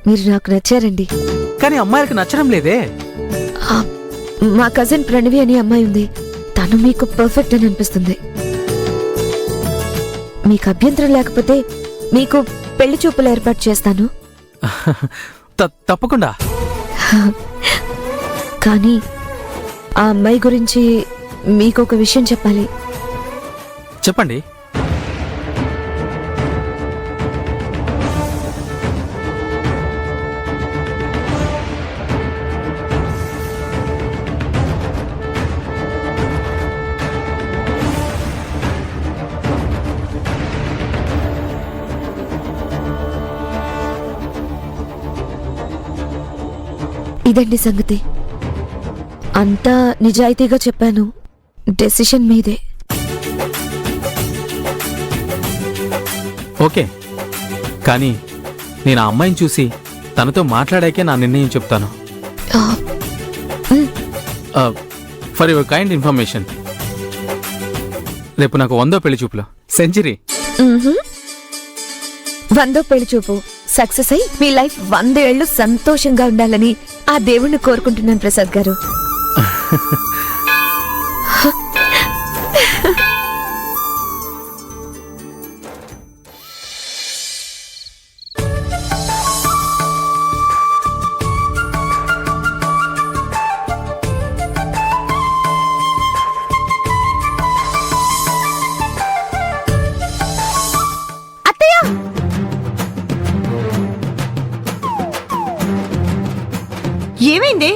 మీరు నాకు నచ్చారండి. కానీ అమ్మాయిలకు నచ్చడం లేదే. మా కజిన్ ప్రణవి అనే అమ్మాయి ఉంది. తను మీకు పర్ఫెక్ట్ అని అనిపిస్తుంది. మీకు అభ్యంతరం లేకపోతే మీకు పెళ్లి చూపులు ఏర్పాటు చేస్తాను. తప్పకుండా. కానీ ఆ అమ్మాయి గురించి మీకొక విషయం చెప్పాలి. చెప్పండి. ఇదండి సంగతి. అంతా నిజాయితీగా చెప్పాను. డెసిషన్ మీదే. ఓకే, కానీ నేను ఆ అమ్మాయిని చూసి తనతో మాట్లాడాకే నా నిర్ణయం చెప్తాను. ఫర్ యువర్ కైండ్ ఇన్ఫర్మేషన్, రేపు నాకు 100వ పెళ్లి చూపులు. సెంచరీ. 100వ పెళ్లి చూపు సక్సెస్ అయి మీ లైఫ్ 100 ఏళ్లు సంతోషంగా ఉండాలని ఆ దేవుణ్ణి కోరుకుంటున్నాను ప్రసాద్ గారు. ఏమైంది?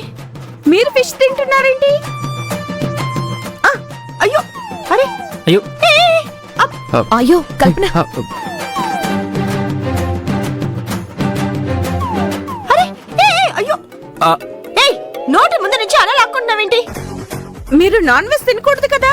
మీరు ఫిష్ తింటున్నారేంటి? అయ్యో, అరే అయ్యో అయ్యో కల్పన, అరే అయ్యో, నోటి ముందు నుంచి అలా లాక్కుంటున్నావేంటి? మీరు నాన్ వెజ్ తినకూడదు కదా.